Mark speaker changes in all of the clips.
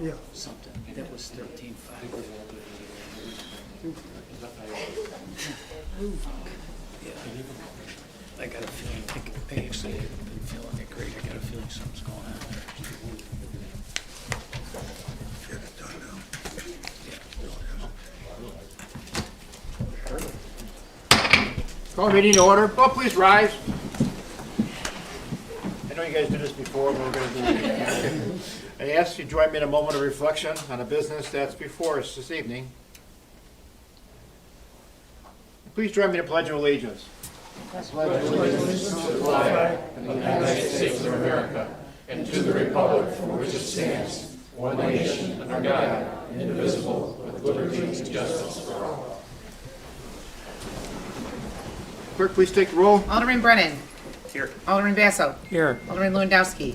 Speaker 1: Yeah.
Speaker 2: something. That was 13.5. Yeah. I got a feeling, I actually been feeling it great. I got a feeling something's going on there.
Speaker 1: Get it done now.
Speaker 3: Call the meeting to order. Oh, please rise. I know you guys did this before, but we're going to do it again. I ask you to join me in a moment of reflection on the business that's before us this evening. Please join me in the Pledge of Allegiance.
Speaker 4: United States of America, and to the republic for which it stands, one nation, under God, indivisible, with liberty and justice for all.
Speaker 3: Clerk, please take the roll.
Speaker 5: Alderman Brennan.
Speaker 3: Here.
Speaker 5: Alderman Basso.
Speaker 3: Here.
Speaker 5: Alderman Lewandowski.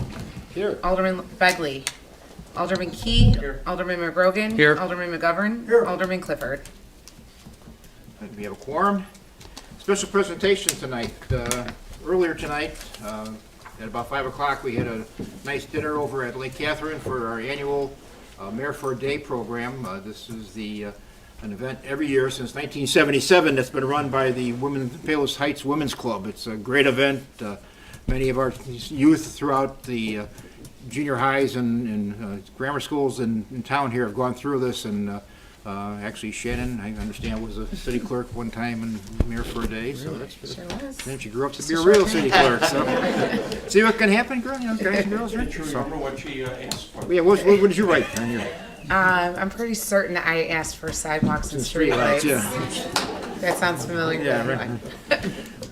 Speaker 3: Here.
Speaker 5: Alderman Begley. Alderman Key.
Speaker 3: Here.
Speaker 5: Alderman McGrogan.
Speaker 3: Here.
Speaker 5: Alderman McGovern.
Speaker 1: Here.
Speaker 5: Alderman Clifford.
Speaker 3: We have a quorum. Special presentation tonight. Earlier tonight, at about 5 o'clock, we had a nice dinner over at Lake Catherine for our annual Mayor for a Day program. This is an event every year since 1977 that's been run by the Palos Heights Women's Club. It's a great event. Many of our youth throughout the junior highs and grammar schools in town here have gone through this, and actually Shannon, I understand, was a city clerk one time and mayor for a day. So that's
Speaker 5: Sure was.
Speaker 3: then she grew up to be a real city clerk. So see what can happen, girl. You know, guys and girls, right?
Speaker 4: Do you remember what she asked for?
Speaker 3: Yeah, what did you write on your
Speaker 5: I'm pretty certain I asked for sidewalks and streetlights.
Speaker 3: Yeah.
Speaker 5: That sounds familiar.
Speaker 3: Yeah, right.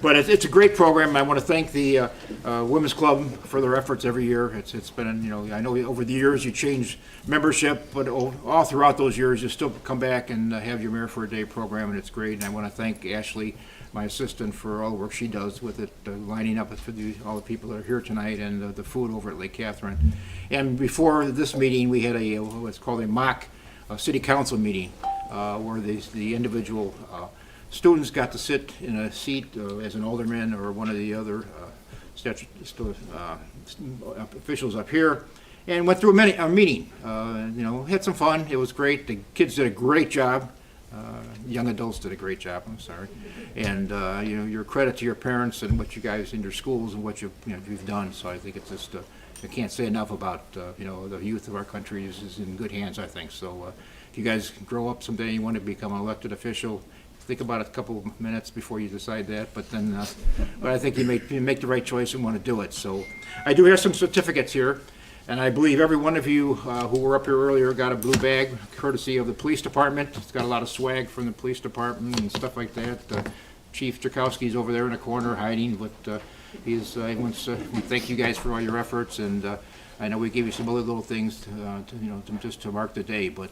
Speaker 3: But it's a great program. I want to thank the Women's Club for their efforts every year. It's been, you know, I know over the years you change membership, but all throughout those years you still come back and have your Mayor for a Day program, and it's great. And I want to thank Ashley, my assistant, for all the work she does with it, lining up for all the people that are here tonight, and the food over at Lake Catherine. And before this meeting, we had what's called a mock city council meeting, where the individual students got to sit in a seat as an alderman or one of the other officials up here, and went through a meeting. You know, had some fun. It was great. The kids did a great job. Young adults did a great job. I'm sorry, and you know, your credit to your parents and what you guys in your schools and what you've done. So I think it's just I can't say enough about you know, the youth of our country is in good hands, I think. So if you guys grow up someday and you want to become an elected official, think about it a couple of minutes before you decide that. But then, but I think you make the right choice and want to do it. So I do have some certificates here. And I believe every one of you who were up here earlier got a blue bag, courtesy of the police department. It's got a lot of swag from the police department and stuff like that. Chief Jakowski's over there in the corner hiding, but we thank you guys for all your efforts. And I know we gave you some other little things just to mark the day. But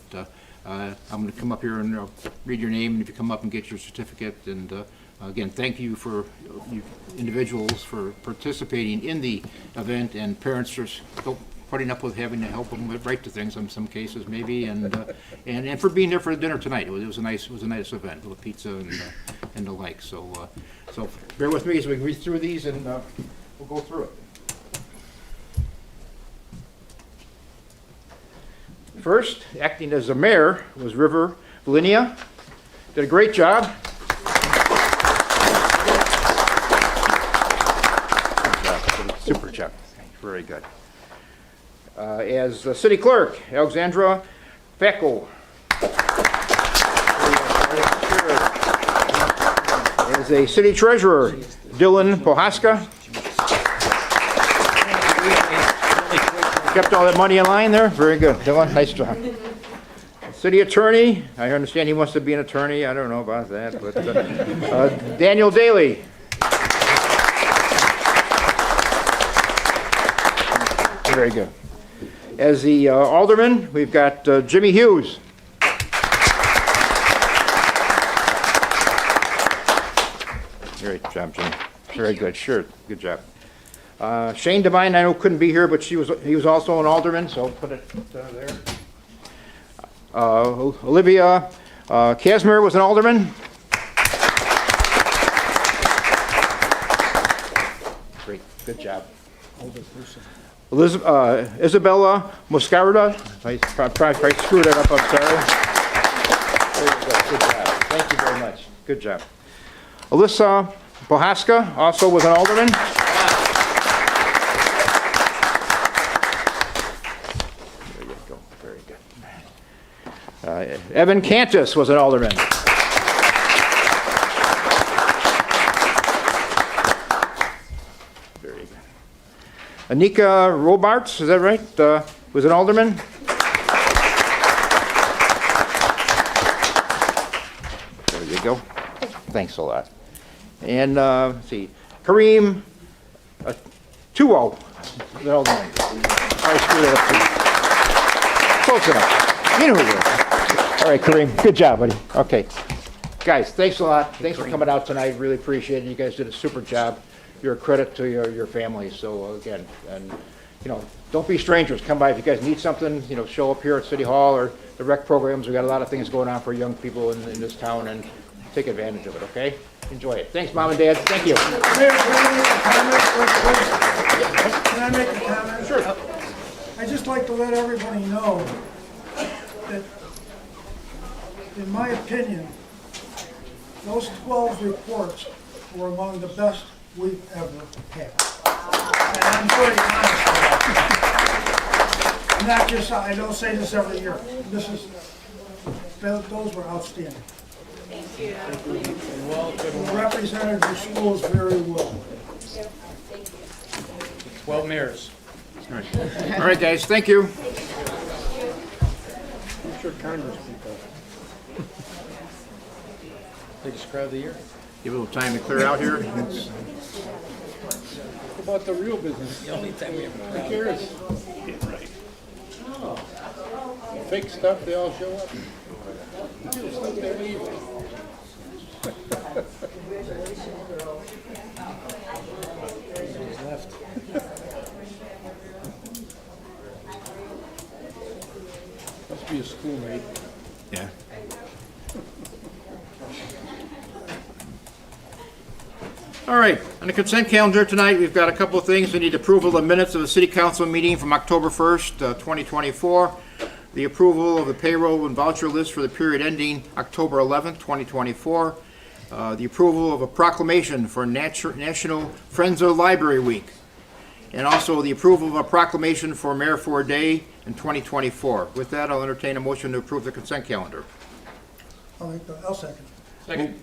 Speaker 3: I'm going to come up here and read your name, and if you come up and get your certificate. And again, thank you for you individuals for participating in the event, and parents just putting up with having to help them write to things in some cases, maybe, and for being there for the dinner tonight. It was a nice event, a little pizza and the like. So bear with me as we read through these, and we'll go through it. First, acting as the mayor was River Valinia. Did a great job. Super job. Very good. As the city clerk, Alexandra Fackel. As a city treasurer, Dylan Pohaska. Kept all that money in line there. Very good, Dylan. Nice job. City attorney, I understand he wants to be an attorney. I don't know about that, but Daniel Daly. Very good. As the alderman, we've got Jimmy Hughes. Great job, Jimmy. Very good. Sure. Good job. Shane Devine, I know couldn't be here, but he was also an alderman, so I'll put it there. Olivia Casimir was an alderman. Great. Good job. Isabella Moscarda. I probably screwed it up, I'm sorry. There you go, good job. Thank you very much. Good job. Alyssa Bohaska, also was an alderman. There you go, very good. Evan Cantus was an alderman. Very good. Anika Robarts, is that right? Was an alderman. There you go. Thanks a lot. And let's see, Kareem Tuo, the alderman. I screwed it up too. Close enough. You know who you are. All right, Kareem, good job, buddy. Okay. Guys, thanks a lot. Thanks for coming out tonight. Really appreciate it. You guys did a super job. You're a credit to your family. So again, and you know, don't be strangers. Come by if you guys need something. You know, show up here at City Hall or the rec programs. We got a lot of things going on for young people in this town, and take advantage of it. Okay. Enjoy it. Thanks, Mom and Dad. Thank you.
Speaker 1: Mayor, can I make a comment?
Speaker 3: Sure.
Speaker 1: I'd just like to let everybody know that, in my opinion, those 12 reports were among the best we've ever had. And I'm very honest about that. Not just, I don't say this every year. Those were outstanding.
Speaker 2: And
Speaker 1: You represented your schools very well.
Speaker 2: 12 mayors.
Speaker 3: All right, guys. Thank you.
Speaker 2: I'm sure Congress people. Biggest crowd of the year.
Speaker 3: Give a little time to clear out here.
Speaker 2: What about the real business? The only time we have a crowd.
Speaker 4: Who cares?
Speaker 2: Yeah, right.
Speaker 4: Fake stuff, they all show up. Real stuff, they leave.
Speaker 2: He's left.
Speaker 4: Must be a schoolmate.
Speaker 3: Yeah. All right, on the consent calendar tonight, we've got a couple of things. We need approval of minutes of the city council meeting from October 1st, 2024. The approval of the payroll and voucher list for the period ending October 11th, 2024. The approval of a proclamation for National Friends of the Library Week. And also the approval of a proclamation for Mayor for a Day in 2024. With that, I'll entertain a motion to approve the consent calendar.
Speaker 1: I'll second.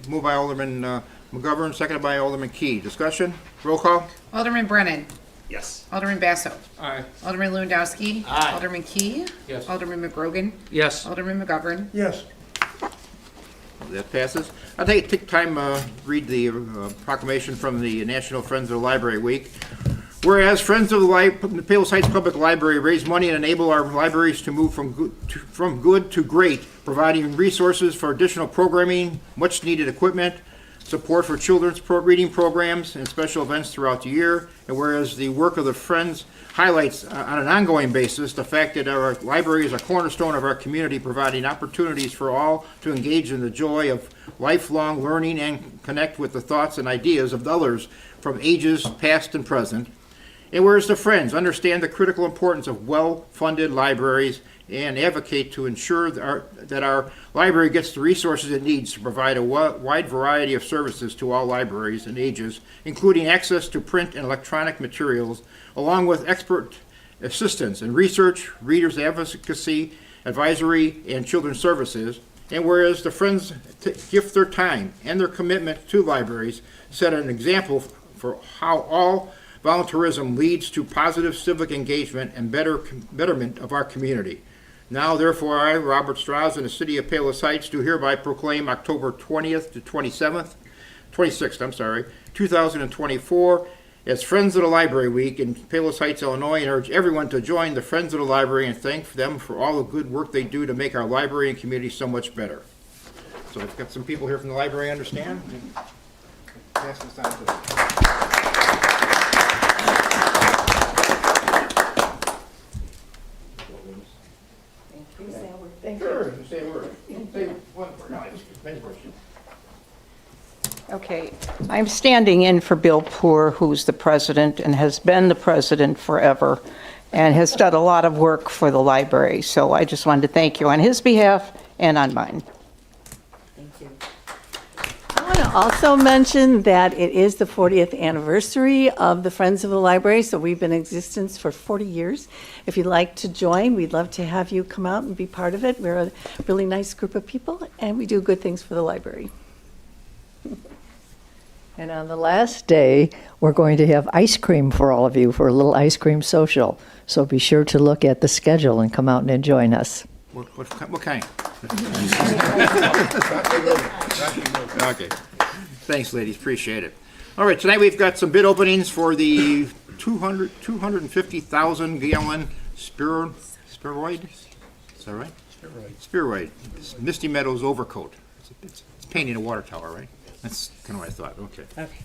Speaker 3: Moved by Alderman McGovern, seconded by Alderman Key. Discussion? Roll call?
Speaker 5: Alderman Brennan.
Speaker 2: Yes.
Speaker 5: Alderman Basso.
Speaker 2: Aye.
Speaker 5: Alderman Lewandowski.
Speaker 2: Aye.
Speaker 5: Alderman Key.
Speaker 4: Yes.
Speaker 5: Alderman McGrogan.
Speaker 2: Yes.
Speaker 5: Alderman McGovern.
Speaker 1: Yes.
Speaker 3: That passes. I'll take time read the proclamation from the National Friends of the Library Week. Whereas Friends of the Palos Heights Public Library raise money and enable our libraries to move from good to great, providing resources for additional programming, much needed equipment, support for children's reading programs and special events throughout the year. And whereas the work of the Friends highlights on an ongoing basis the fact that our library is a cornerstone of our community, providing opportunities for all to engage in the joy of lifelong learning and connect with the thoughts and ideas of others from ages past and present. And whereas the Friends understand the critical importance of well-funded libraries and advocate to ensure that our library gets the resources it needs to provide a wide variety of services to all libraries and ages, including access to print and electronic materials, along with expert assistance in research, readers advocacy, advisory, and children's services. And whereas the Friends gift their time and their commitment to libraries, set an example for how all volunteerism leads to positive civic engagement and betterment of our community. Now, therefore, I, Robert Strauss, in the city of Palos Heights, do hereby proclaim October 20th to 26th, 2024, as Friends of the Library Week in Palos Heights, Illinois, and urge everyone to join the Friends of the Library and thank them for all the good work they do to make our library and community so much better. So I've got some people here from the library, understand? Pass this on to them. Sure, say a word. Say one word. No, it's many words.
Speaker 6: Okay, I'm standing in for Bill Poor, who's the president and has been the president forever. and has done a lot of work for the library. So I just wanted to thank you on his behalf and on mine.
Speaker 7: I want to also mention that it is the 40th anniversary of the Friends of the Library, so we've been in existence for 40 years. If you'd like to join, we'd love to have you come out and be part of it. We're a really nice group of people, and we do good things for the library.
Speaker 8: And on the last day, we're going to have ice cream for all of you for a little ice cream social. So be sure to look at the schedule and come out and join us.
Speaker 3: What kind? Okay. Thanks, ladies. Appreciate it. All right, tonight we've got some bid openings for the 250,000 gallon spheroid. Is that right? Spheroid. Misty Meadows overcoat. It's painting a water tower, right? That's kind of what I thought. Okay.
Speaker 5: Okay.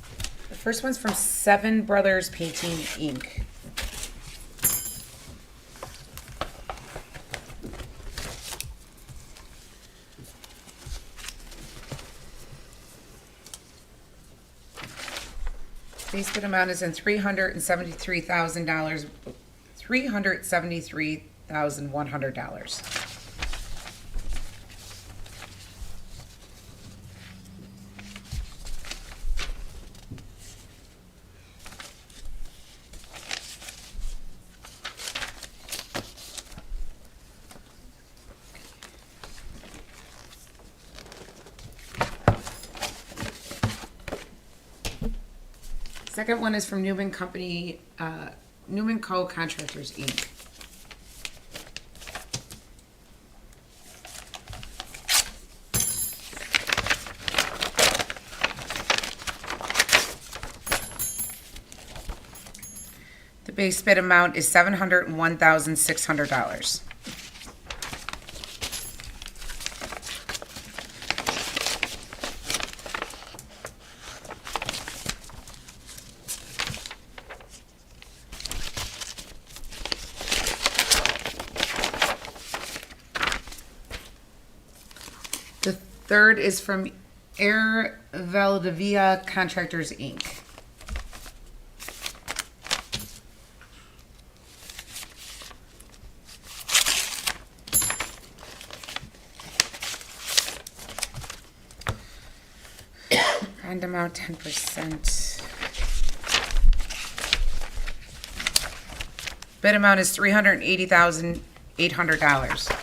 Speaker 5: The first one's from Seven Brothers Painting, Inc. Base bid amount is in $373,100. Second one is from Newman Company, Newman Co. Contractors, Inc. The base bid amount is $701,600. The third is from Air Valdivia Contractors, Inc. Bond amount 10%. Bid amount is $380,800.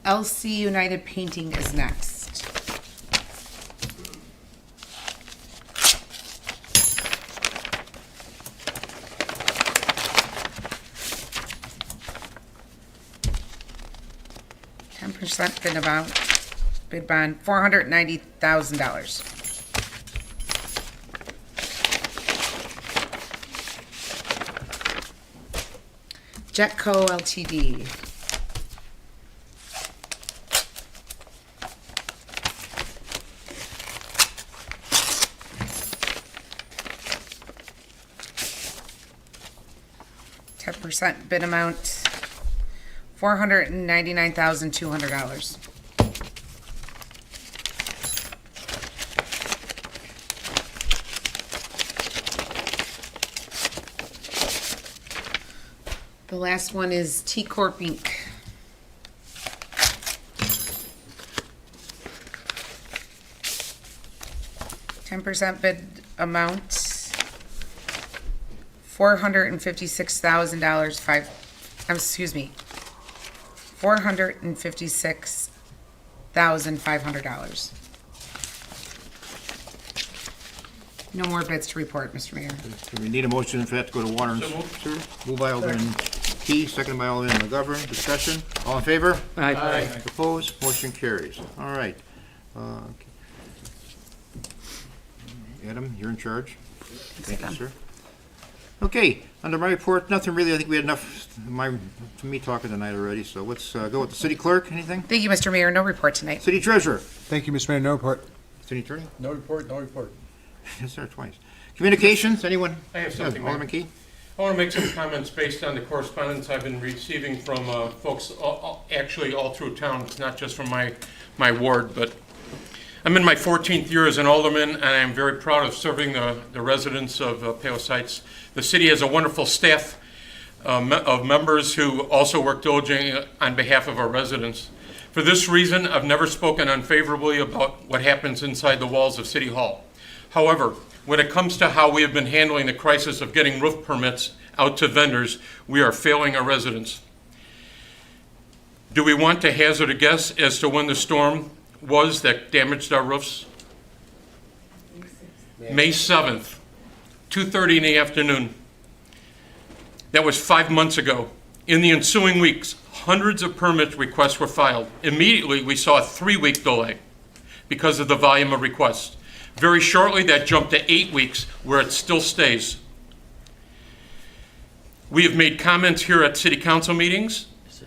Speaker 5: LC United Painting is next. $10 bid bond, $490,000. Jetco Ltd. $10 bid amount, $499,200. The last one is T Corp Inc. $10 bid amount, $456,000. $456,500. No more bids to report, Mr. Mayor.
Speaker 3: Do we need a motion for that to go to water and sewer? Moved by Alderman Key, seconded by Alderman McGovern. Discussion? All in favor?
Speaker 2: Aye.
Speaker 3: Opposed? Motion carries. All right. Adam, you're in charge. Thank you, sir. Okay, under my report, nothing really. I think we had enough for me talking tonight already, so let's go with the city clerk. Anything?
Speaker 5: Thank you, Mr. Mayor. No report tonight.
Speaker 3: City treasurer.
Speaker 9: Thank you, Mr. Mayor. No report.
Speaker 3: City attorney?
Speaker 9: No report, no report.
Speaker 3: Yes, sir, twice. Communications, anyone?
Speaker 4: I have something, Mayor.
Speaker 3: Alderman Key?
Speaker 9: I want to make some comments based on the correspondence I've been receiving from folks actually all through town. It's not just from my ward, but I'm in my 14th year as an alderman, and I'm very proud of serving the residents of Palos Heights. The city has a wonderful staff of members who also work diligently on behalf of our residents. For this reason, I've never spoken unfavorably about what happens inside the walls of City Hall. However, when it comes to how we have been handling the crisis of getting roof permits out to vendors, we are failing our residents. Do we want to hazard a guess as to when the storm was that damaged our roofs? May 7th, 2:30 in the afternoon. That was 5 months ago. In the ensuing weeks, hundreds of permit requests were filed. Immediately, we saw a 3-week delay because of the volume of requests. Very shortly, that jumped to 8 weeks, where it still stays. We have made comments here at city council meetings.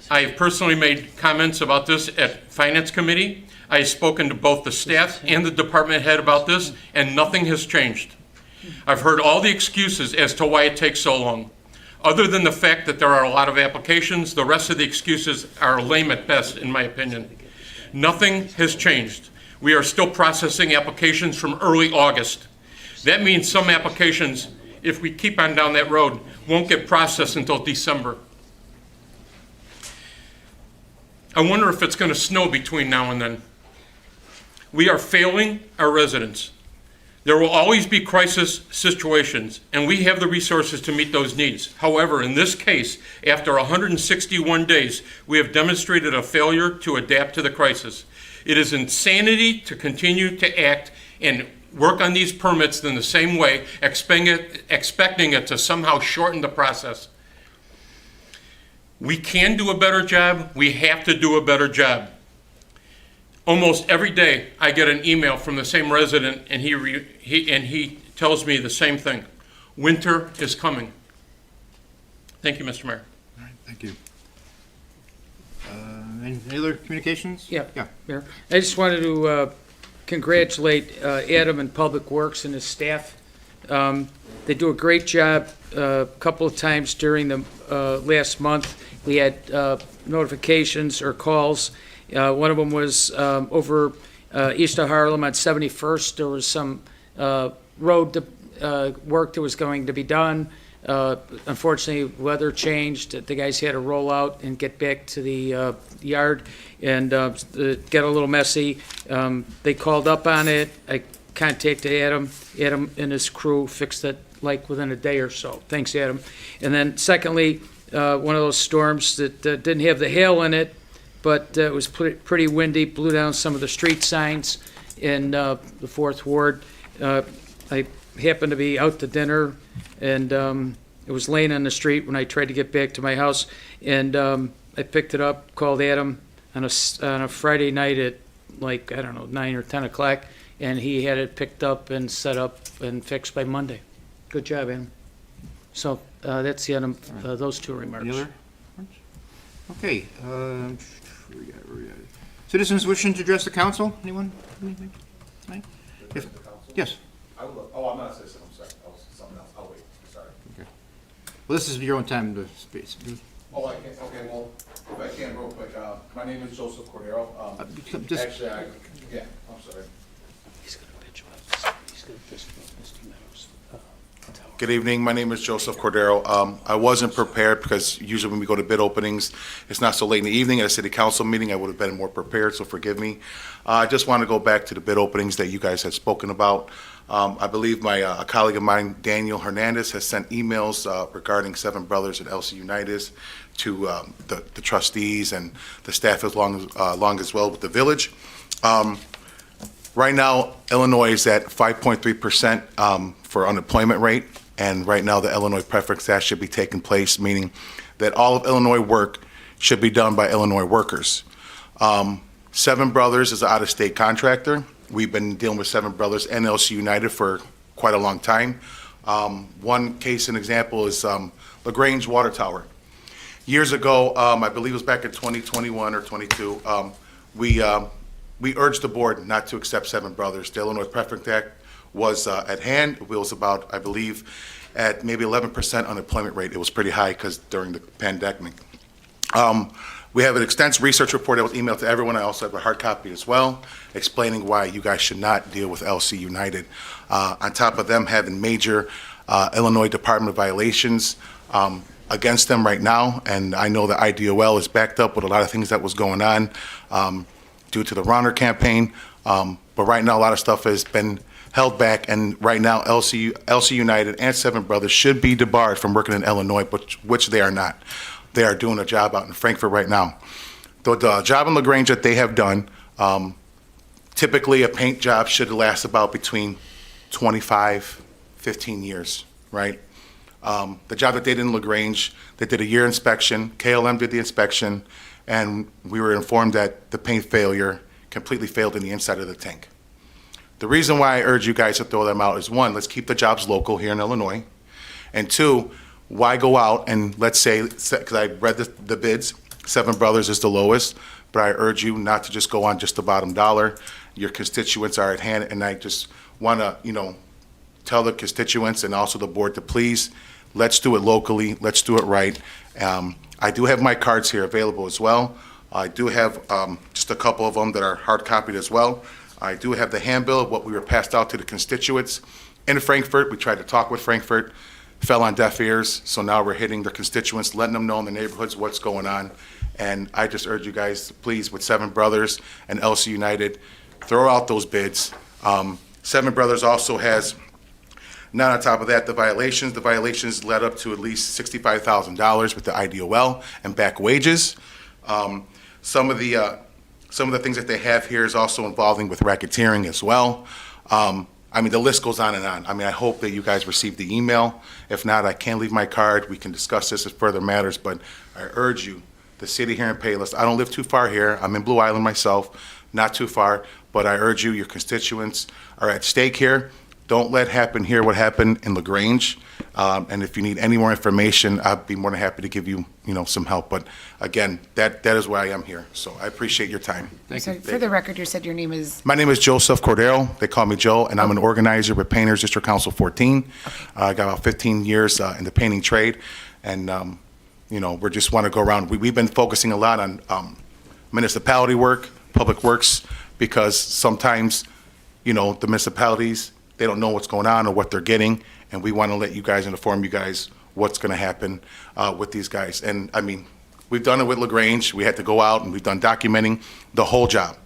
Speaker 9: I have personally made comments about this at Finance Committee. I have spoken to both the staff and the department head about this, and nothing has changed. I've heard all the excuses as to why it takes so long. Other than the fact that there are a lot of applications, the rest of the excuses are lame at best, in my opinion. Nothing has changed. We are still processing applications from early August. That means some applications, if we keep on down that road, won't get processed until December. I wonder if it's going to snow between now and then. We are failing our residents. There will always be crisis situations, and we have the resources to meet those needs. However, in this case, after 161 days, we have demonstrated a failure to adapt to the crisis. It is insanity to continue to act and work on these permits in the same way, expecting it to somehow shorten the process. We can do a better job. We have to do a better job. Almost every day, I get an email from the same resident, and he tells me the same thing. Winter is coming. Thank you, Mr. Mayor.
Speaker 3: All right, thank you. Any other communications?
Speaker 2: Yeah.
Speaker 3: Yeah.
Speaker 2: Mayor, I just wanted to congratulate Adam and Public Works and his staff. They do a great job. A couple of times during the last month, we had notifications or calls. One of them was over east of Harlem on 71st. There was some road work that was going to be done. Unfortunately, weather changed. The guys had to roll out and get back to the yard, and it got a little messy. They called up on it. I contacted Adam. Adam and his crew fixed it like within a day or so. Thanks, Adam. And then secondly, one of those storms that didn't have the hail in it, but it was pretty windy, blew down some of the street signs in the 4th Ward. I happened to be out to dinner, and it was laying on the street when I tried to get back to my house, and I picked it up, called Adam on a Friday night at, like, I don't know, 9 or 10 o'clock, and he had it picked up and set up and fixed by Monday. Good job, Adam. So that's the end of those two remarks.
Speaker 3: Any other? Okay. Citizens wishing to address the council? Anyone? Anything? Tonight? Yes.
Speaker 10: I'm not a citizen, I'm sorry. I was something else. I'll wait. Sorry.
Speaker 3: Okay. Well, this is your own time to speak.
Speaker 10: Oh, I can't. Okay, well, if I can, real quick. My name is Joseph Cordero.
Speaker 3: Just-
Speaker 10: Actually, yeah, I'm sorry.
Speaker 2: He's going to pitch up. He's going to pitch up Mr. Meadows.
Speaker 10: Good evening. My name is Joseph Cordero. I wasn't prepared because usually when we go to bid openings, it's not so late in the evening at a city council meeting. I would have been more prepared, so forgive me. I just want to go back to the bid openings that you guys had spoken about. I believe a colleague of mine, Daniel Hernandez, has sent emails regarding Seven Brothers and LC Unitas to the trustees and the staff along as well with the village. Right now, Illinois is at 5.3% for unemployment rate, and right now the Illinois Preference Act should be taking place, meaning that all of Illinois work should be done by Illinois workers. Seven Brothers is an out-of-state contractor. We've been dealing with Seven Brothers and LC United for quite a long time. One case and example is LaGrange Water Tower. Years ago, I believe it was back in 2021 or 22, we urged the board not to accept Seven Brothers. The Illinois Preference Act was at hand. It was about, I believe, at maybe 11% unemployment rate. It was pretty high because during the pandemic. We have an extensive research report that was emailed to everyone. I also have a hard copy as well, explaining why you guys should not deal with LC United. On top of them having major Illinois Department of violations against them right now, and I know the IDOL is backed up with a lot of things that was going on due to the Ronner campaign. But right now, a lot of stuff has been held back, and right now, LC United and Seven Brothers should be debarred from working in Illinois, but which they are not. They are doing a job out in Frankfurt right now. The job in LaGrange that they have done, typically a paint job should last about between 25, 15 years, right? The job that they did in LaGrange, they did a year inspection, KLM did the inspection, and we were informed that the paint failure completely failed in the inside of the tank. The reason why I urge you guys to throw them out is, one, let's keep the jobs local here in Illinois, and two, why go out and let's say, because I read the bids, Seven Brothers is the lowest, but I urge you not to just go on just the bottom dollar. Your constituents are at hand, and I just want to, tell the constituents and also the board to please, let's do it locally, let's do it right. I do have my cards here available as well. I do have just a couple of them that are hard copied as well. I do have the handbill of what we were passed out to the constituents in Frankfurt. We tried to talk with Frankfurt, fell on deaf ears, so now we're hitting the constituents, letting them know in the neighborhoods what's going on. And I just urge you guys, please, with Seven Brothers and LC United, throw out those bids. Seven Brothers also has, not on top of that, the violations led up to at least $65,000 with the IDOL and back wages. Some of the things that they have here is also involving with racketeering as well. I mean, the list goes on and on. I mean, I hope that you guys received the email. If not, I can leave my card. We can discuss this as further matters, but I urge you, the city here in Palos, I don't live too far here. I'm in Blue Island myself, not too far, but I urge you, your constituents are at stake here. Don't let happen here what happened in LaGrange. And if you need any more information, I'd be more than happy to give you, some help. But again, that is why I am here. So I appreciate your time.
Speaker 5: So for the record, you said your name is?
Speaker 10: My name is Joseph Cordero. They call me Joe, and I'm an organizer with Painters District Council 14. I got about 15 years in the painting trade, and we just want to go around. We've been focusing a lot on municipality work, public works, because sometimes, the municipalities, they don't know what's going on or what they're getting, and we want to let you guys inform you guys what's going to happen with these guys. And I mean, we've done it with LaGrange. We had to go out and we've done documenting the whole job.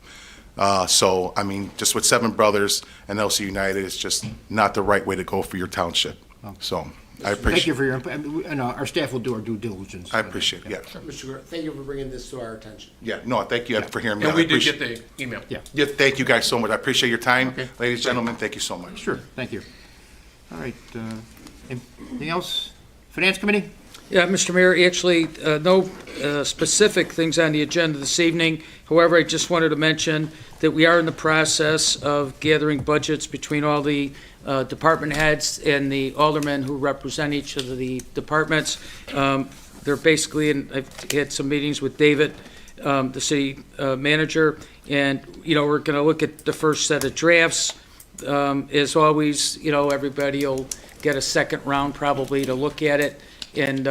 Speaker 10: So I mean, just with Seven Brothers and LC United, it's just not the right way to go for your township. So I appreciate.
Speaker 3: Thank you for your input, and our staff will do our due diligence.
Speaker 10: I appreciate it. Yeah.
Speaker 11: Mr. Guerrero, thank you for bringing this to our attention.
Speaker 10: Yeah. No, thank you for hearing me.
Speaker 9: And
Speaker 10: out.
Speaker 9: we
Speaker 10: I
Speaker 9: did
Speaker 10: appreciate-
Speaker 9: get the email.
Speaker 10: Yeah. Thank you guys so much. I appreciate your time,
Speaker 3: Okay.
Speaker 10: ladies and gentlemen. Thank you so much.
Speaker 3: Sure, thank you. All right, anything else? Finance Committee?
Speaker 2: Yeah, Mr. Mayor, actually, no specific things on the agenda this evening. However, I just wanted to mention that we are in the process of gathering budgets between all the department heads and the aldermen who represent each of the departments. They're basically, and I've had some meetings with David, the city manager, and, we're going to look at the first set of drafts. As always, everybody will get a second round probably to look at it, and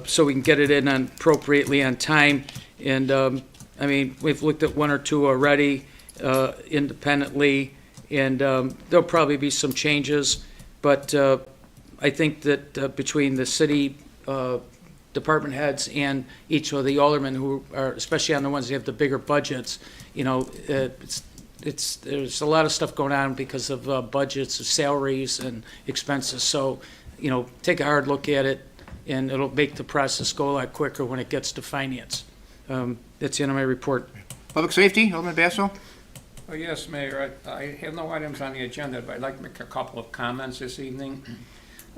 Speaker 2: so we can get it in appropriately on time. And I mean, we've looked at one or two already independently, and there'll probably be some changes, but I think that between the city department heads and each of the aldermen who are, especially on the ones that have the bigger budgets, there's a lot of stuff going on because of budgets, of salaries and expenses. So, take a hard look at it, and it'll make the process go a lot quicker when it gets to finance. That's the end of my report.
Speaker 3: Public Safety, Alderman Basso?
Speaker 12: Oh, yes, Mayor. I have no items on the agenda, but I'd like to make a couple of comments this evening.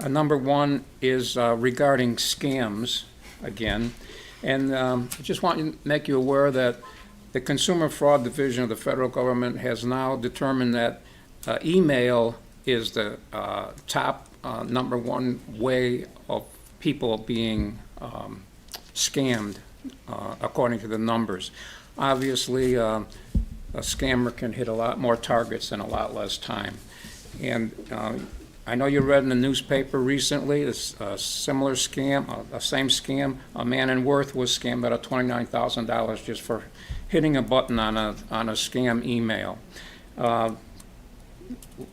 Speaker 12: Number one is regarding scams again. And I just want to make you aware that the Consumer Fraud Division of the federal government has now determined that email is the top number one way of people being scammed, according to the numbers. Obviously, a scammer can hit a lot more targets in a lot less time. And I know you read in the newspaper recently, this similar scam, a same scam. A man in Worth was scammed out of $29,000 just for hitting a button on a scam email.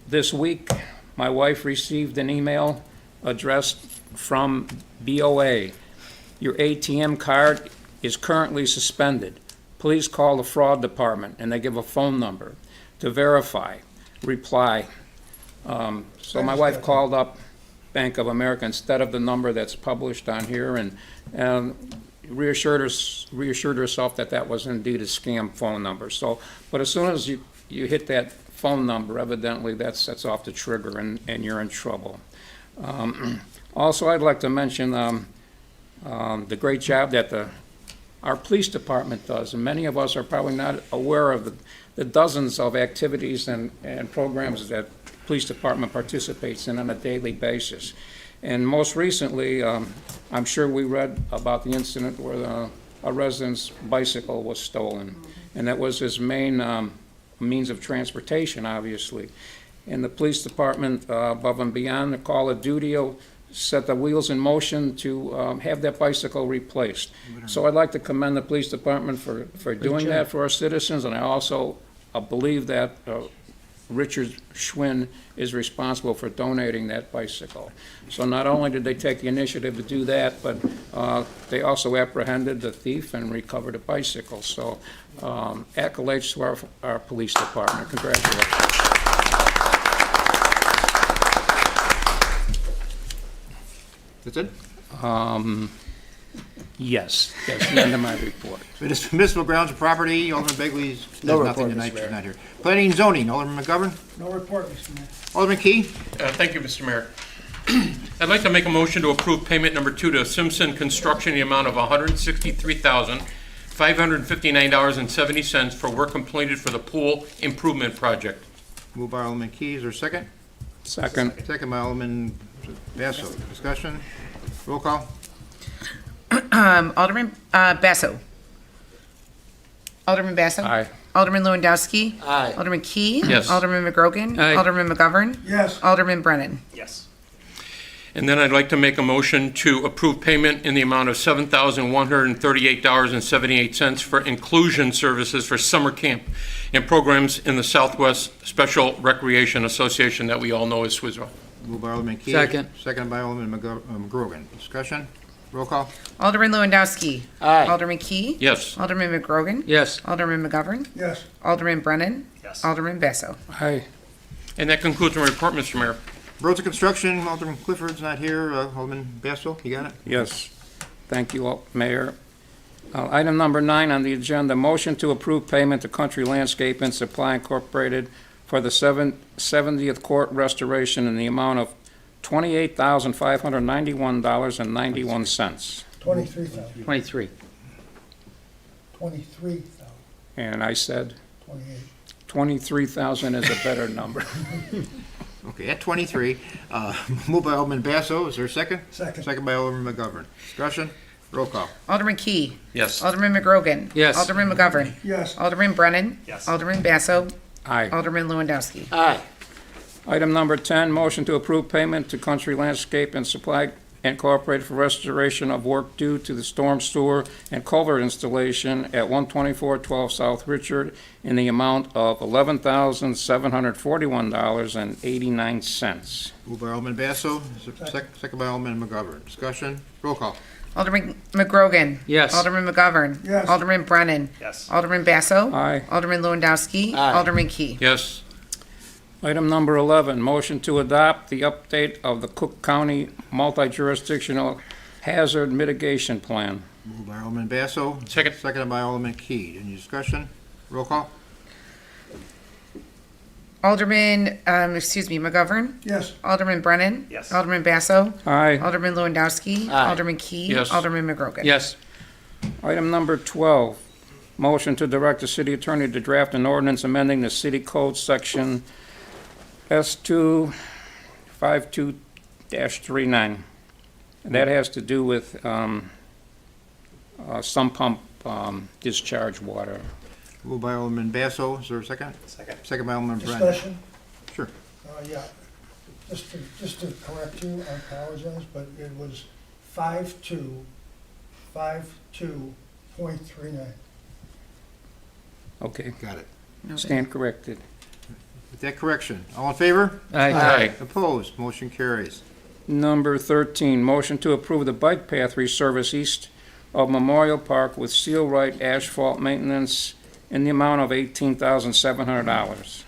Speaker 12: This week, my wife received an email addressed from BOA. Your ATM card is currently suspended. Please call the fraud department, and they give a phone number to verify, reply. So my wife called up Bank of America instead of the number that's published on here, and reassured herself that that was indeed a scam phone number. So, but as soon as you hit that phone number, evidently that sets off the trigger, and you're in trouble. Also, I'd like to mention the great job that our police department does, and many of us are probably not aware of the dozens of activities and programs that police department participates in on a daily basis. And most recently, I'm sure we read about the incident where a resident's bicycle was stolen, and that was his main means of transportation, obviously. And the police department, above and beyond the call of duty, set the wheels in motion to have that bicycle replaced. So I'd like to commend the police department for doing that for our citizens, and I also believe that Richard Schwinn is responsible for donating that bicycle. So not only did they take the initiative to do that, but they also apprehended the thief and recovered a bicycle. So accolades to our police department. Congratulations.
Speaker 3: That's it?
Speaker 12: Yes, that's the end of my report.
Speaker 3: Municipal grounds and property, Alderman Begley's, there's
Speaker 11: No
Speaker 3: nothing
Speaker 11: report,
Speaker 3: tonight,
Speaker 11: Mr. Mayor.
Speaker 3: she's not here. Planning and zoning, Alderman McGovern,
Speaker 1: No report, Mr. Mayor.
Speaker 3: Alderman Key,
Speaker 9: Thank you, Mr. Mayor. I'd like to make a motion to approve payment number 2 to Simpson Construction in the amount of $163,559.70 for work completed for the pool improvement project.
Speaker 3: moved by Alderman Key, is there a second?
Speaker 12: Second.
Speaker 3: Second by Alderman Basso, discussion, roll call.
Speaker 5: Alderman Basso. Alderman Basso.
Speaker 12: Aye.
Speaker 5: Alderman Lewandowski.
Speaker 11: Aye.
Speaker 5: Alderman Key.
Speaker 9: Yes.
Speaker 5: Alderman McGrogan.
Speaker 2: Aye.
Speaker 5: Alderman McGovern.
Speaker 1: Yes,
Speaker 5: Alderman Brennan.
Speaker 4: Yes.
Speaker 9: And then I'd like to make a motion to approve payment in the amount of $7,138.78 for inclusion services for summer camp and programs in the Southwest Special Recreation Association that we all know as SWISRO.
Speaker 3: Moved by Alderman Key.
Speaker 2: Second.
Speaker 3: Second by Alderman McGrogan, discussion, roll call.
Speaker 5: Alderman Lewandowski.
Speaker 11: Aye.
Speaker 5: Alderman Key.
Speaker 9: Yes.
Speaker 5: Alderman McGrogan.
Speaker 2: Yes.
Speaker 5: Alderman McGovern.
Speaker 1: yes.
Speaker 5: Alderman Brennan.
Speaker 4: Yes.
Speaker 5: Alderman Basso.
Speaker 12: Aye.
Speaker 9: And that concludes my report, Mr. Mayor.
Speaker 3: Roads and construction, Alderman Clifford's not here, Alderman Basso, you got it?
Speaker 12: Yes. Thank you, Mayor. Item number 9 on the agenda, motion to approve payment to Country Landscape and Supply Incorporated for the 70th Court restoration in the amount of $28,591.91.
Speaker 1: 23,000,
Speaker 2: 23.
Speaker 1: 23,000,
Speaker 12: And I said
Speaker 1: 28.
Speaker 12: 23,000 is a better number.
Speaker 3: Okay, at 23, moved by Alderman Basso, is there a second?
Speaker 1: Second.
Speaker 3: Second by Alderman McGovern, discussion, roll call.
Speaker 5: Alderman Key.
Speaker 9: Yes.
Speaker 5: Alderman McGrogan.
Speaker 2: Yes.
Speaker 5: Alderman McGovern.
Speaker 1: Yes,
Speaker 5: Alderman Brennan.
Speaker 4: Yes.
Speaker 5: Alderman Basso.
Speaker 12: Aye.
Speaker 5: Alderman Lewandowski.
Speaker 11: Aye.
Speaker 12: Item number 10, motion to approve payment to Country Landscape and Supply Incorporated for restoration of work due to the storm sewer and culvert installation at 12412 South Richard in the amount of $11,741.89.
Speaker 3: Moved by Alderman Basso, second by Alderman McGovern, discussion, roll call.
Speaker 5: Alderman McGrogan.
Speaker 2: Yes.
Speaker 5: Alderman McGovern.
Speaker 1: Yes.
Speaker 5: Alderman Brennan.
Speaker 4: Yes.
Speaker 5: Alderman Basso.
Speaker 12: Aye.
Speaker 5: Alderman Lewandowski.
Speaker 11: Aye.
Speaker 5: Alderman Key.
Speaker 9: Yes.
Speaker 12: Item number 11, motion to adopt the update of the Cook County Multi-Jurisdictional Hazard Mitigation Plan.
Speaker 3: Moved by Alderman Basso.
Speaker 9: Second.
Speaker 3: Seconded by Alderman Key. Any discussion? Roll call.
Speaker 5: Alderman, McGovern.
Speaker 1: yes.
Speaker 5: Alderman Brennan.
Speaker 4: Yes.
Speaker 5: Alderman Basso.
Speaker 12: Aye.
Speaker 5: Alderman Lewandowski.
Speaker 11: Aye.
Speaker 5: Alderman Key.
Speaker 9: Yes.
Speaker 5: Alderman McGrogan.
Speaker 2: Yes.
Speaker 12: Item number 12, motion to direct the city attorney to draft an ordinance amending the city code section S252-39. And that has to do with sump pump discharge water.
Speaker 3: Moved by Alderman Basso, is there a second?
Speaker 4: Second.
Speaker 3: Second by Alderman Brennan.
Speaker 1: Discussion,
Speaker 3: Sure.
Speaker 1: Yeah, just to correct you, I apologize, but it was 5252.39.
Speaker 12: Okay,
Speaker 3: Got it.
Speaker 12: stand corrected.
Speaker 3: With that correction, all in favor?
Speaker 2: Aye.
Speaker 3: Opposed? Motion carries.
Speaker 12: Number 13, motion to approve the bike path resurface east of Memorial Park with seal right asphalt maintenance in the amount of $18,700.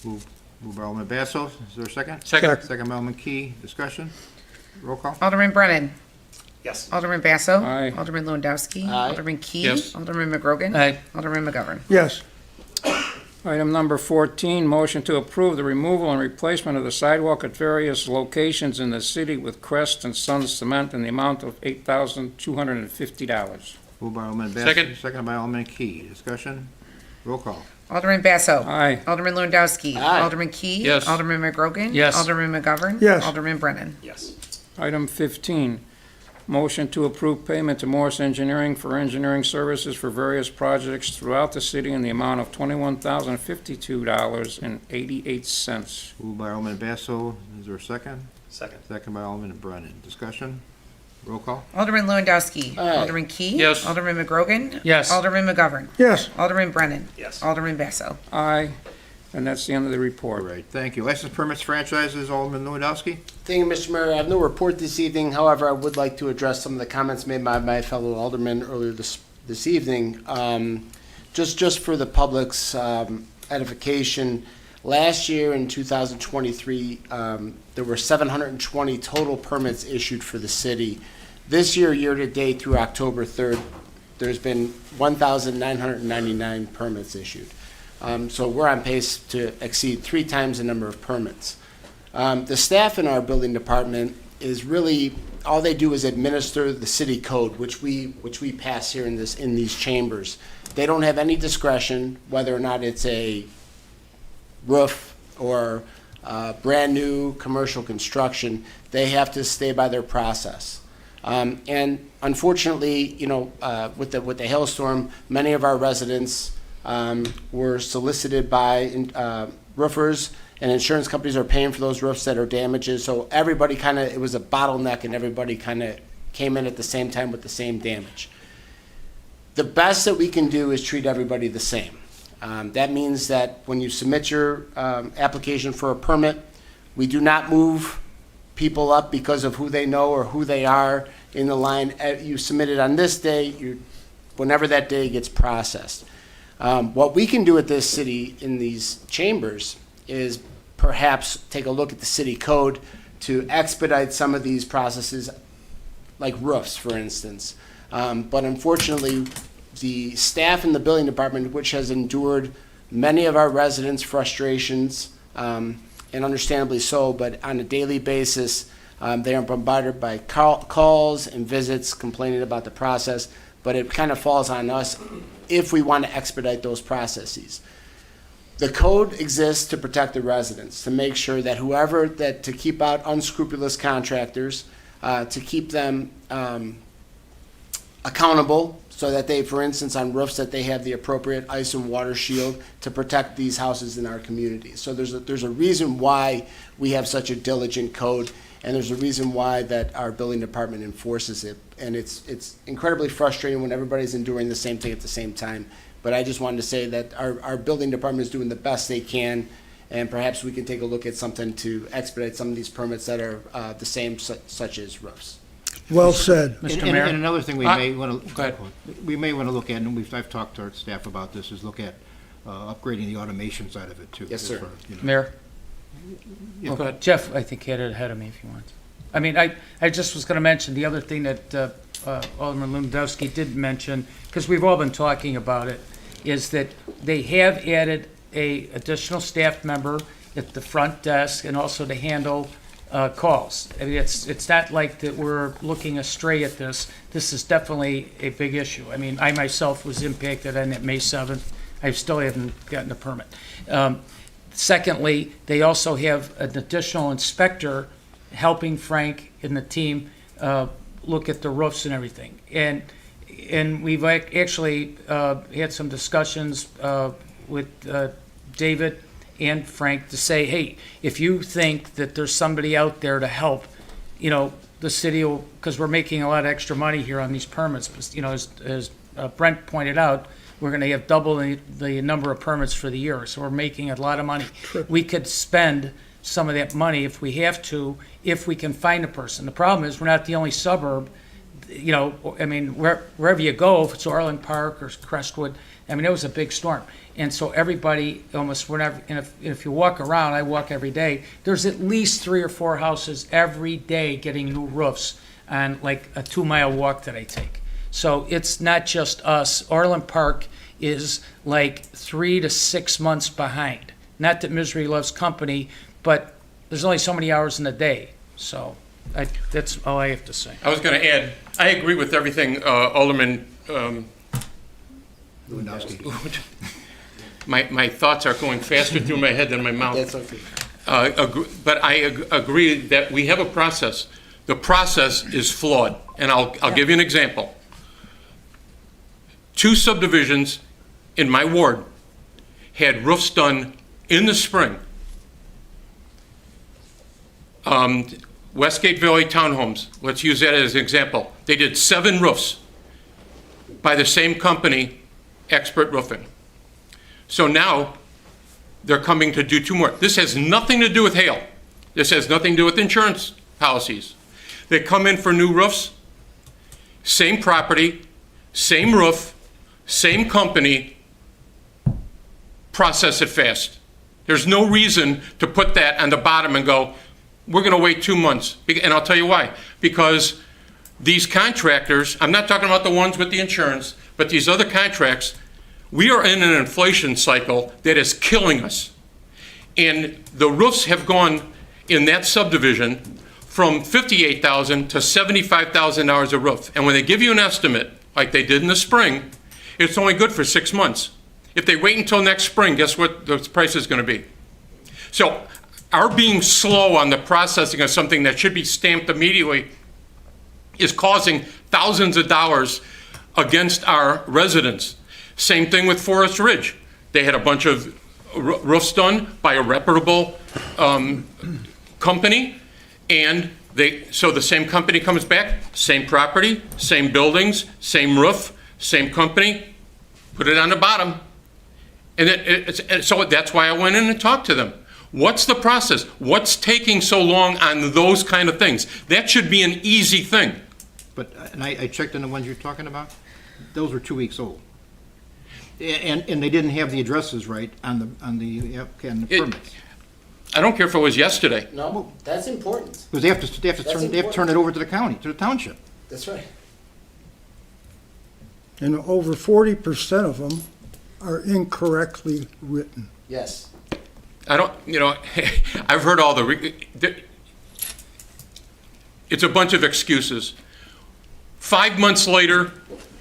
Speaker 3: Moved by Alderman Basso. Is there a second?
Speaker 9: Second.
Speaker 3: Second by Alderman Key. Discussion? Roll call.
Speaker 5: Alderman Brennan.
Speaker 11: Yes.
Speaker 5: Alderman Basso.
Speaker 12: Aye.
Speaker 5: Alderman Lewandowski.
Speaker 11: Aye.
Speaker 5: Alderman Key.
Speaker 9: Yes.
Speaker 5: Alderman McGrogan.
Speaker 2: Aye.
Speaker 5: Alderman McGovern.
Speaker 1: Yes.
Speaker 12: Item number 14, motion to approve the removal and replacement of the sidewalk at various locations in the city with Crest and Sons Cement in the amount of $8,250.
Speaker 3: Moved by Alderman Basso.
Speaker 9: Second.
Speaker 3: Second by Alderman Key. Discussion? Roll call.
Speaker 5: Alderman Basso.
Speaker 12: Aye.
Speaker 5: Alderman Lewandowski.
Speaker 11: Aye.
Speaker 5: Alderman Key.
Speaker 9: Yes.
Speaker 5: Alderman McGrogan.
Speaker 2: Yes.
Speaker 5: Alderman McGovern.
Speaker 1: Yes.
Speaker 5: Alderman Brennan.
Speaker 11: Yes.
Speaker 12: Item 15, motion to approve payment to Morris Engineering for engineering services for various projects throughout the city in the amount of $21,052.88.
Speaker 3: Moved by Alderman Basso. Is there a second?
Speaker 11: Second.
Speaker 3: Second by Alderman Brennan. Discussion? Roll call.
Speaker 5: Alderman Lewandowski.
Speaker 11: Aye.
Speaker 5: Alderman Key.
Speaker 9: Yes.
Speaker 5: Alderman McGrogan.
Speaker 2: Yes.
Speaker 5: Alderman McGovern.
Speaker 1: Yes.
Speaker 5: Alderman Brennan.
Speaker 11: Yes.
Speaker 5: Alderman Basso.
Speaker 12: Aye, and that's the end of the
Speaker 3: All
Speaker 12: report.
Speaker 3: right, thank you. License permits, franchises, Alderman Lewandowski.
Speaker 11: Thank you, Mr. Mayor. I have no report this evening. However, I would like to address some of the comments made by my fellow aldermen earlier this evening. Just for the public's edification, last year in 2023, there were 720 total permits issued for the city. This year, year-to-date through October 3rd, there's been 1,999 permits issued. So we're on pace to exceed 3 times the number of permits. The staff in our building department is really, all they do is administer the city code, which we pass here in these chambers. They don't have any discretion whether or not it's a roof or brand-new commercial construction. They have to stay by their process. And unfortunately, with the hailstorm, many of our residents were solicited by roofers, and insurance companies are paying for those roofs that are damages. So everybody it was a bottleneck, and everybody kind of came in at the same time with the same damage. The best that we can do is treat everybody the same. That means that when you submit your application for a permit, we do not move people up because of who they know or who they are in the line. You submit it on this day, whenever that day gets processed. What we can do at this city in these chambers is perhaps take a look at the city code to expedite some of these processes, like roofs, for instance. But unfortunately, the staff in the building department, which has endured many of our residents' frustrations, and understandably so, but on a daily basis, they are bombarded by calls and visits complaining about the process, but it kind of falls on us if we want to expedite those processes. The code exists to protect the residents, to make sure that to keep out unscrupulous contractors, to keep them accountable, so that they, for instance, on roofs, that they have the appropriate ice and water shield to protect these houses in our community. So there's a reason why we have such a diligent code, and there's a reason why that our building department enforces it. And it's incredibly frustrating when everybody's enduring the same thing at the same time. But I just wanted to say that our building department is doing the best they can, and perhaps we can take a look at something to expedite some of these permits that are the same, such as roofs.
Speaker 1: Well said.
Speaker 2: Mr. Mayor?
Speaker 3: And another thing we may want to,
Speaker 2: go ahead.
Speaker 3: we may want to look at, and I've talked to our staff about this, is look at upgrading the automation side of it too.
Speaker 11: Yes, sir.
Speaker 2: Mayor?
Speaker 3: Yeah,
Speaker 2: Oh,
Speaker 3: go ahead.
Speaker 2: Jeff, I think, had it ahead of me if you want. I mean, I just was going to mention the other thing that Alderman Lewandowski did mention, because we've all been talking about it, is that they have added a additional staff member at the front desk and also to handle calls. I mean, it's not like that we're looking astray at this. This is definitely a big issue. I mean, I myself was impacted on that May 7th. I still haven't gotten a permit. Secondly, they also have an additional inspector helping Frank and the team look at the roofs and everything. And we've actually had some discussions with David and Frank to say, hey, if you think that there's somebody out there to help, you know, the city will, because we're making a lot of extra money here on these permits, but, you know, as Brent pointed out, we're gonna have double the number of permits for the year, so we're making a lot of money. We could spend some of that money if we have to, if we can find a person. The problem is, we're not the only suburb, you know, I mean, wherever you go, if it's Orland Park or Crestwood, I mean, it was a big storm. And so everybody, almost whenever, and if you walk around, I walk every day, there's at least 3 or 4 houses every day getting new roofs on like a 2-mile walk that I take. So it's not just us. Orland Park is like 3 to 6 months behind. Not that misery loves company, but there's only so many hours in the day. So that's all I have to say.
Speaker 9: I was going to add, I agree with everything Alderman,
Speaker 3: Lewandowski.
Speaker 9: my thoughts are going faster through my head than my mouth.
Speaker 11: That's okay.
Speaker 9: But I agree that we have a process. The process is flawed, and I'll give you an example. 2 subdivisions in my ward had roofs done in the spring. Westgate Valley Townhomes, let's use that as an example. They did 7 roofs by the same company, Expert Roofing. So now they're coming to do 2 more. This has nothing to do with hail. This has nothing to do with insurance policies. They come in for new roofs, same property, same roof, same company, process it fast. There's no reason to put that on the bottom and go, we're going to wait 2 months. And I'll tell you why. Because these contractors, I'm not talking about the ones with the insurance, but these other contracts, we are in an inflation cycle that is killing us. And the roofs have gone in that subdivision from $58,000 to $75,000 a roof. And when they give you an estimate, like they did in the spring, it's only good for 6 months. If they wait until next spring, guess what the price is going to be? So our being slow on the processing of something that should be stamped immediately is causing thousands of dollars against our residents. Same thing with Forest Ridge. They had a bunch of roofs done by a reputable company, and so the same company comes back, same property, same buildings, same roof, same company, put it on the bottom. And so that's why I went in and talked to them. What's the process? What's taking so long on those kind of things? That should be an easy thing.
Speaker 3: But, and I checked on the ones you're talking about, those were 2 weeks old. And they didn't have the addresses right on the permits.
Speaker 9: I don't care if it was yesterday.
Speaker 11: No, that's important.
Speaker 3: Because they have to turn it over to the county, to the township.
Speaker 11: That's right.
Speaker 1: And over 40% of them are incorrectly written.
Speaker 11: Yes.
Speaker 9: I don't, I've heard all it's a bunch of excuses. 5 months later,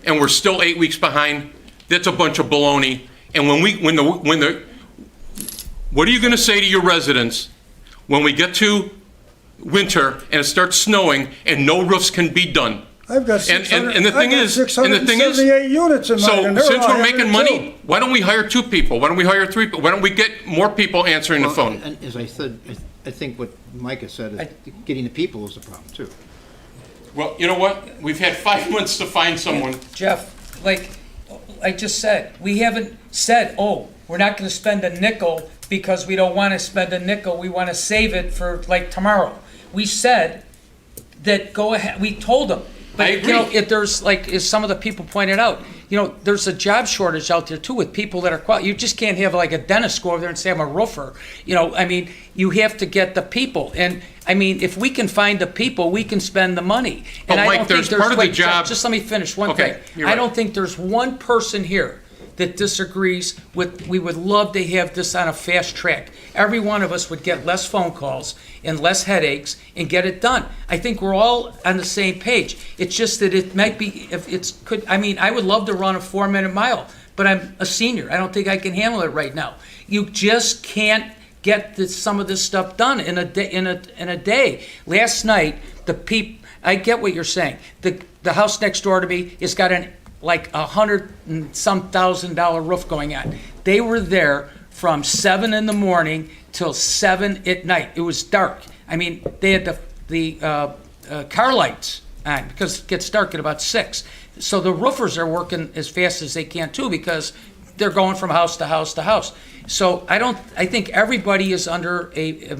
Speaker 9: and we're still 8 weeks behind, that's a bunch of baloney. And what are you going to say to your residents when we get to winter and it starts snowing and no roofs can be done?
Speaker 1: I've got
Speaker 9: 678
Speaker 1: units in mine.
Speaker 9: So since we're making money, why don't we hire 2 people? Why don't we hire 3 people? Why don't we get more people answering the phone?
Speaker 3: And as I said, I think what Micah said is getting the people is the problem too.
Speaker 9: Well, you know what? We've had 5 months to find someone.
Speaker 2: Jeff, like I just said, we haven't said, oh, we're not going to spend a nickel because we don't want to spend a nickel. We want to save it for like tomorrow. We said that go ahead. We told them. But,
Speaker 9: I agree.
Speaker 2: if there's, like, as some of the people pointed out, there's a job shortage out there, too, with people that are qualified. You just can't have, like, a dentist go over there and say, I'm a roofer. You have to get the people. And, if we can find the people, we can spend the money. And
Speaker 9: Mike, I don't think part of the job...
Speaker 2: Just let me finish one
Speaker 9: Okay,
Speaker 2: thing.
Speaker 9: you're right.
Speaker 2: I don't think there's one person here that disagrees with, we would love to have this on a fast track. Every one of us would get less phone calls and less headaches and get it done. I think we're all on the same page. It's just that it might be, I would love to run a 4-minute mile, but I'm a senior. I don't think I can handle it right now. You just can't get some of this stuff done in a day. Last night, I get what you're saying. The house next door to me has got like $100,000 roof going on. They were there from 7 in the morning till 7 at night. It was dark. I mean, they had the car lights on because it gets dark at about 6. So the roofers are working as fast as they can too because they're going from house to house to house. So I think everybody is under a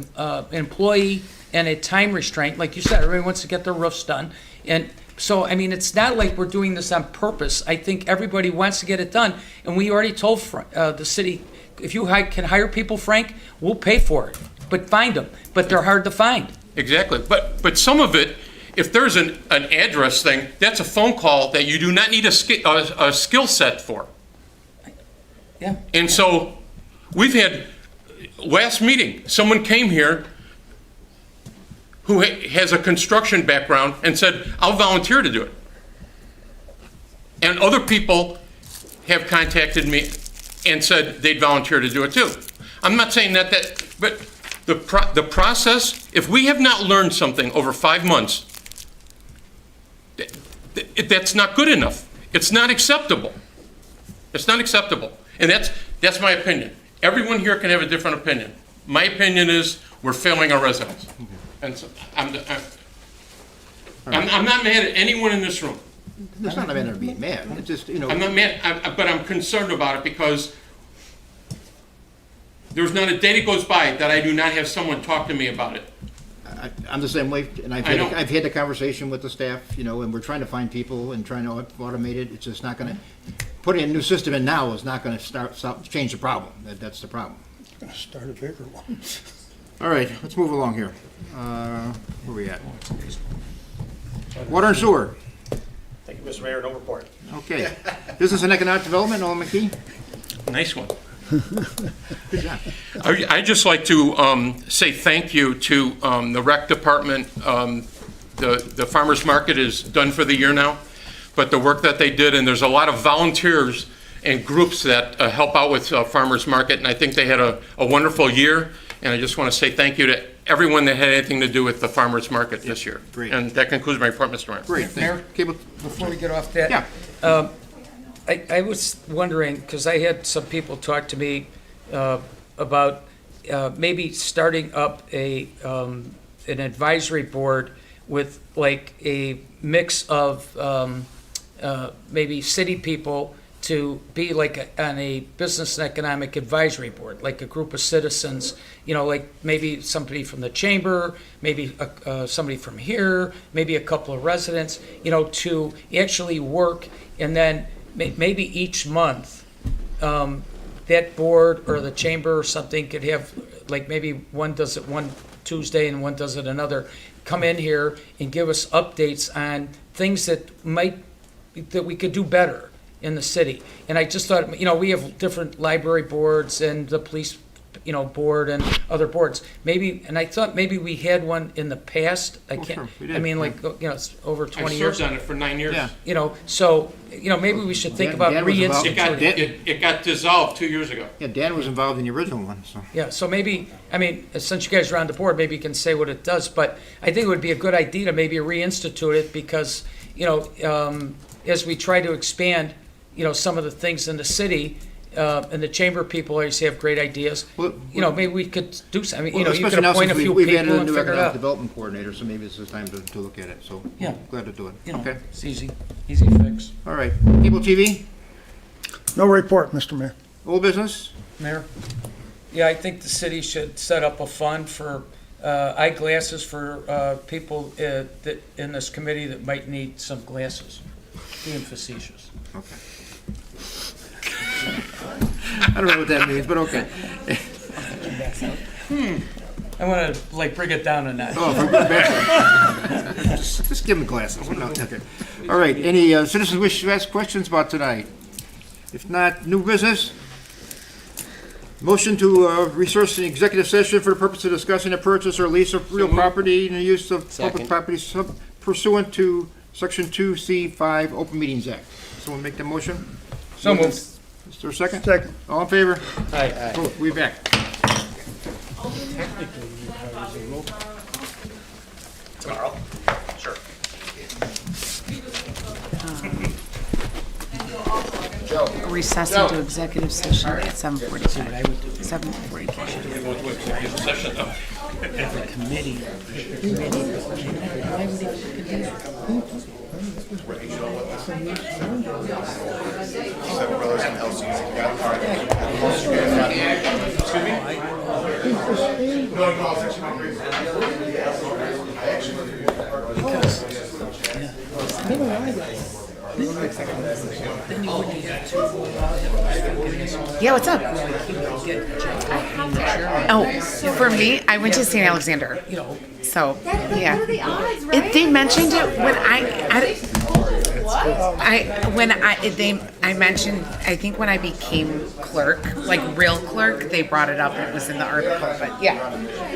Speaker 2: employee and a time restraint. Like you said, everybody wants to get their roofs done. And so, I mean, it's not like we're doing this on purpose. I think everybody wants to get it done. And we already told the city, if you can hire people, Frank, we'll pay for it. But find them. But they're hard to find.
Speaker 9: Exactly. But some of it, if there's an address thing, that's a phone call that you do not need a skill set for.
Speaker 2: Yeah.
Speaker 9: And so we've had, last meeting, someone came here who has a construction background and said, I'll volunteer to do it. And other people have contacted me and said they'd volunteer to do it too. I'm not saying but the process, if we have not learned something over 5 months, that's not good enough. It's not acceptable. It's not acceptable. And that's my opinion. Everyone here can have a different opinion. My opinion is we're failing our residents. And so I'm not mad at anyone in this room.
Speaker 3: It's not a matter of being mad. It's just, you know.
Speaker 9: I'm not mad, but I'm concerned about it because there's not a day that goes by that I do not have someone talk to me about it.
Speaker 3: I'm the same way, and I've
Speaker 9: I know.
Speaker 3: had the conversation with the staff, you know, and we're trying to find people and trying to automate it. It's just not going to, putting a new system in now is not going to change the problem. That's the problem.
Speaker 1: Start a bigger one.
Speaker 3: All right, let's move along here. Where are we at? Water and sewer.
Speaker 13: Thank you, Mr. Mayor. No report.
Speaker 3: Okay. Business and economic development, Alderman McKee.
Speaker 9: Nice one.
Speaker 3: Good job.
Speaker 9: I'd just like to say thank you to the rec department. The farmers market is done for the year now, but the work that they did, and there's a lot of volunteers and groups that help out with farmers market, and I think they had a wonderful year, and I just want to say thank you to everyone that had anything to do with the farmers market this year.
Speaker 3: Great.
Speaker 9: And that concludes my report, Mr. Mayor.
Speaker 3: Great.
Speaker 2: Mayor?
Speaker 3: Okay, but
Speaker 2: Before we get off that.
Speaker 3: Yeah.
Speaker 2: I was wondering, because I had some people talk to me about maybe starting up an advisory board with like a mix of maybe city people to be like on a business and economic advisory board, like a group of citizens, you know, like maybe somebody from the chamber, maybe somebody from here, maybe a couple of residents, you know, to actually work, and then maybe each month, that board or the chamber or something could have, like maybe one does it one Tuesday and one does it another, come in here and give us updates on things that we could do better in the city. And I just thought, you know, we have different library boards and the police, you know, board and other boards. Maybe, and I thought maybe we had one in the past. I can't,
Speaker 3: sure, we did.
Speaker 2: I mean, like, you know, it's over 20
Speaker 9: I
Speaker 2: years.
Speaker 9: served on it for 9 years.
Speaker 3: Yeah.
Speaker 2: You know, so, you know, maybe we should think about
Speaker 3: Dan was involved.
Speaker 2: reinstituting.
Speaker 9: It got dissolved 2 years ago.
Speaker 3: yeah, Dan was involved in the original one, so.
Speaker 2: Yeah, so maybe, I mean, since you guys are on the board, maybe you can say what it does, but I think it would be a good idea to maybe reinstitute it because, you know, as we try to expand, you know, some of the things in the city, and the chamber people always have great ideas.
Speaker 3: Well,
Speaker 2: You know, maybe we could do something, you know, you
Speaker 3: especially
Speaker 2: could
Speaker 3: now
Speaker 2: appoint a
Speaker 3: since
Speaker 2: few
Speaker 3: we've
Speaker 2: people
Speaker 3: added a
Speaker 2: and
Speaker 3: new
Speaker 2: figure it
Speaker 3: economic
Speaker 2: out.
Speaker 3: development coordinator, so maybe it's the time to look at it, so.
Speaker 2: Yeah.
Speaker 3: Glad to do it.
Speaker 2: You know,
Speaker 3: Okay,
Speaker 2: it's easy fix.
Speaker 3: all right. Cable TV,
Speaker 1: No report, Mr. Mayor.
Speaker 3: old business?
Speaker 2: Mayor? Yeah, I think the city should set up a fund for eyeglasses for people that in this committee that might need some glasses. Being facetious.
Speaker 3: Okay. I don't know what that means, but okay.
Speaker 2: I want to like bring it down a notch.
Speaker 3: Oh, for good background. Just give him the glasses. No, okay. All right, any citizens wish to ask questions about tonight? If not, new business? Motion to resource an executive session for the purpose of discussing the purchase or lease of real property and the use of public
Speaker 11: Second.
Speaker 3: property pursuant to Section 2C5 Open Meetings Act. Someone make the motion?
Speaker 2: So moved.
Speaker 3: Is there a second?
Speaker 1: Second.
Speaker 3: All in favor?
Speaker 2: Aye.
Speaker 3: Vote, we back.
Speaker 13: Carl? Sure.
Speaker 5: recess into executive session at 7:45. 7:45.
Speaker 9: Go to executive session.
Speaker 10: Seven Brothers and LCs. Got
Speaker 5: Yeah, what's up? Oh, for me, I went to St. Alexander. So, yeah. They mentioned it when I mentioned, I think when I became clerk, like real clerk, they brought it up. It was in the article, but yeah.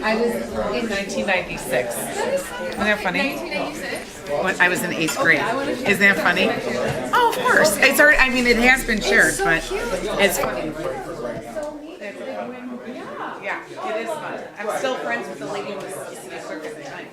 Speaker 5: I was in 1996. Isn't that funny? 1996? When I was in 8th grade. Isn't that funny? Oh, of course. It's already, I mean, it has been shared, but it's funny. Yeah, it is fun. I'm still friends with the lady who was city clerk at the time.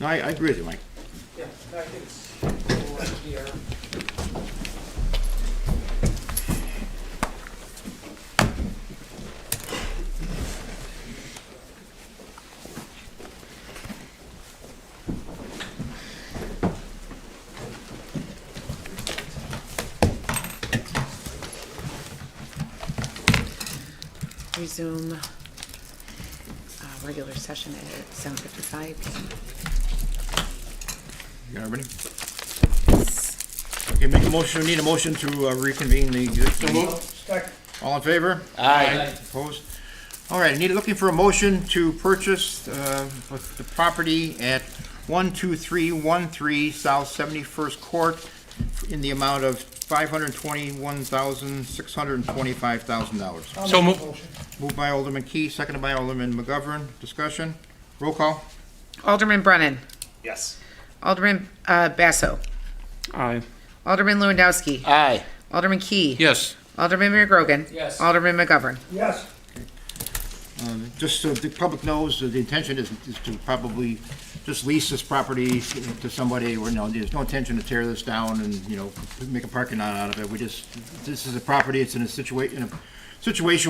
Speaker 3: No, I agree with you, Mike.
Speaker 2: Yeah, I think it's here.
Speaker 5: Resume regular session at 7:55 p.m.
Speaker 3: You got everybody? Okay, make a motion, need a motion to reconvene the existing meeting. All in favor?
Speaker 11: Aye.
Speaker 3: Opposed? All right, looking for a motion to purchase the property at 12313 South 71st Court in the amount of $521,625,000.
Speaker 9: So move.
Speaker 3: Moved by Alderman Key, seconded by Alderman McGovern. Discussion? Roll call?
Speaker 5: Alderman Brennan.
Speaker 13: Yes.
Speaker 5: Alderman Basso.
Speaker 12: Aye.
Speaker 5: Alderman Lewandowski.
Speaker 11: Aye.
Speaker 5: Alderman Key.
Speaker 9: Yes.
Speaker 5: Alderman McGrogan.
Speaker 2: Yes.
Speaker 5: Alderman McGovern.
Speaker 1: Yes.
Speaker 3: Just so the public knows, the intention is to probably just lease this property to somebody, or no, there's no intention to tear this down and, make a parking lot out of it. This is a property, it's in a situation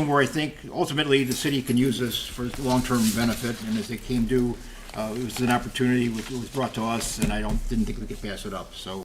Speaker 3: where I think ultimately the city can use this for long-term benefit, and as it came due, it was an opportunity, it was brought to us, and I didn't think we could pass it up, so